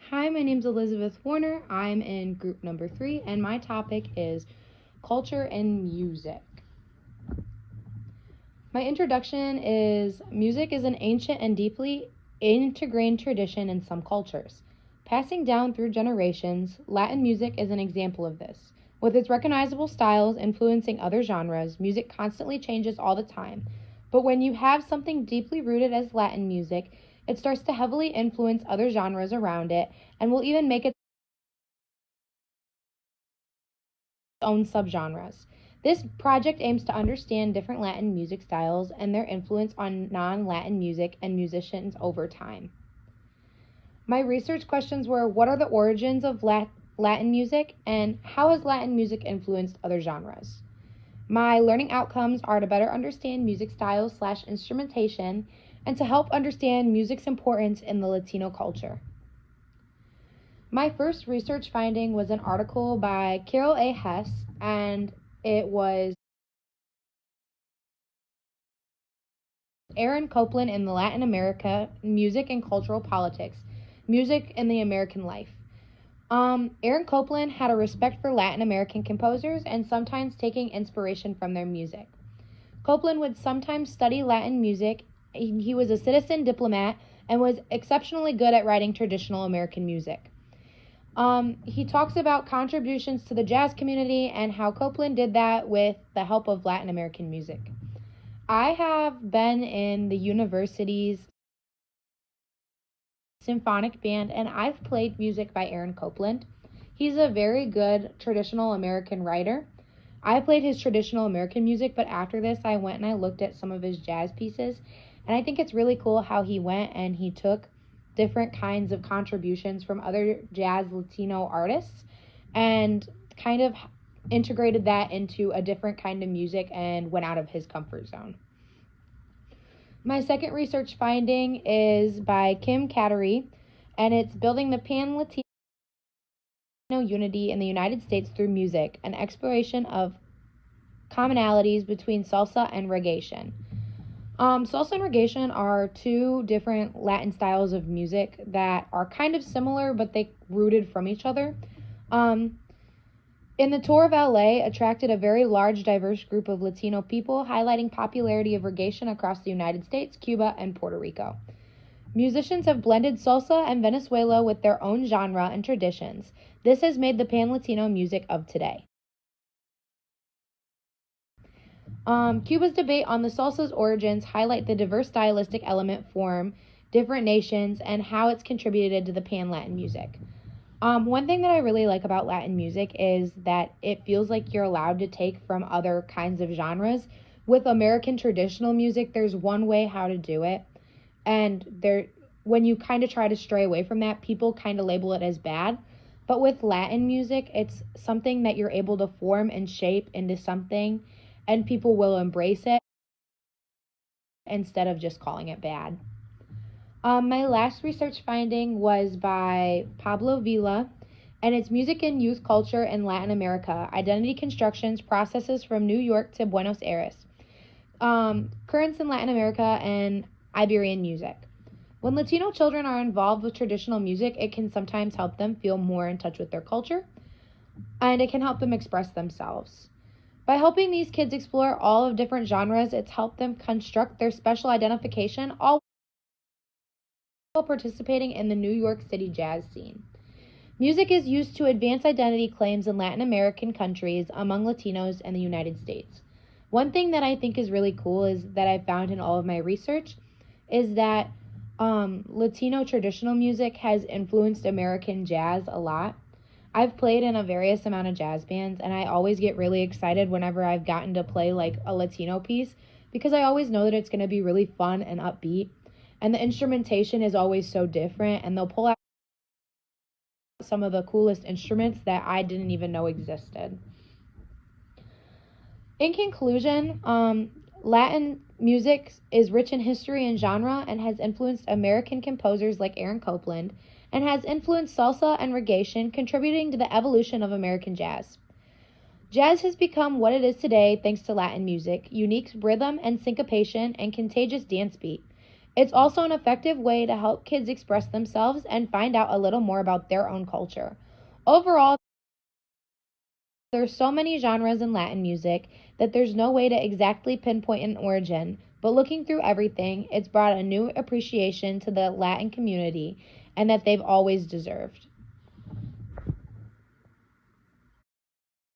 Hi, my name's Elizabeth Warner. I'm in group number 3, and my topic is culture and music. My introduction is music is an ancient and deeply integrated tradition in some cultures. Passing down through generations, Latin music is an example of this. With its recognizable styles influencing other genres, music constantly changes all the time. But when you have something deeply rooted as Latin music, it starts to heavily influence other genres around it and will even make its own subgenres. This project aims to understand different Latin music styles and their influence on non-Latin music and musicians over time. My research questions were: what are the origins of Latin music, and how has Latin music influenced other genres? My learning outcomes are to better understand music styles/instrumentation and to help understand music's importance in the Latino culture. My first research finding was an article by Carol A. Hess, and it was Aaron Copland in the Latin America Music and Cultural Politics, Music in the American Life. Aaron Copland had a respect for Latin American composers and sometimes taking inspiration from their music. Copland would sometimes study Latin music. He was a citizen diplomat and was exceptionally good at writing traditional American music. He talks about contributions to the jazz community and how Copland did that with the help of Latin American music. I have been in the university's symphonic band, and I've played music by Aaron Copland. He's a very good traditional American writer. I played his traditional American music, but after this I went and I looked at some of his jazz pieces, and I think it's really cool how he went and he took different kinds of contributions from other jazz Latino artists and kind of integrated that into a different kind of music and went out of his comfort zone. My second research finding is by Kim Kattery, and it's Building the Pan-Latino Unity in the United States Through Music, an exploration of commonalities between salsa and reggaeton. Salsa and reggaeton are two different Latin styles of music that are kind of similar, but they rooted from each other. In the tour of LA attracted a very large, diverse group of Latino people, highlighting popularity of reggaeton across the United States, Cuba, and Puerto Rico. Musicians have blended salsa and Venezuela with their own genre and traditions. This has made the pan-Latino music of today. Cuba's debate on the salsa's origins highlight the diverse stylistic element form, different nations, and how it's contributed to the pan-Latin music. One thing that I really like about Latin music is that it feels like you're allowed to take from other kinds of genres. With American traditional music, there's one way how to do it, and when you kind of try to stray away from that, people kind of label it as bad. But with Latin music, it's something that you're able to form and shape into something, and people will embrace it instead of just calling it bad. My last research finding was by Pablo Vila, and it's Music and Youth Culture in Latin America, Identity Constructions, Processes from New York to Buenos Aires, Currents in Latin America, and Iberian Music. When Latino children are involved with traditional music, it can sometimes help them feel more in touch with their culture, and it can help them express themselves. By helping these kids explore all of different genres, it's helped them construct their special identification, all while participating in the New York City jazz scene. Music is used to advance identity claims in Latin American countries among Latinos and the United States. One thing that I think is really cool is that I found in all of my research is that Latino traditional music has influenced American jazz a lot. I've played in a various amount of jazz bands, and I always get really excited whenever I've gotten to play like a Latino piece because I always know that it's going to be really fun and upbeat. And the instrumentation is always so different, and they'll pull out some of the coolest instruments that I didn't even know existed. In conclusion, Latin music is rich in history and genre and has influenced American composers like Aaron Copland and has influenced salsa and reggaeton, contributing to the evolution of American jazz. Jazz has become what it is today thanks to Latin music, unique rhythm and syncopation, and contagious dance beat. It's also an effective way to help kids express themselves and find out a little more about their own culture. Overall, there's so many genres in Latin music that there's no way to exactly pinpoint an origin, but looking through everything, it's brought a new appreciation to the Latin community and that they've always deserved.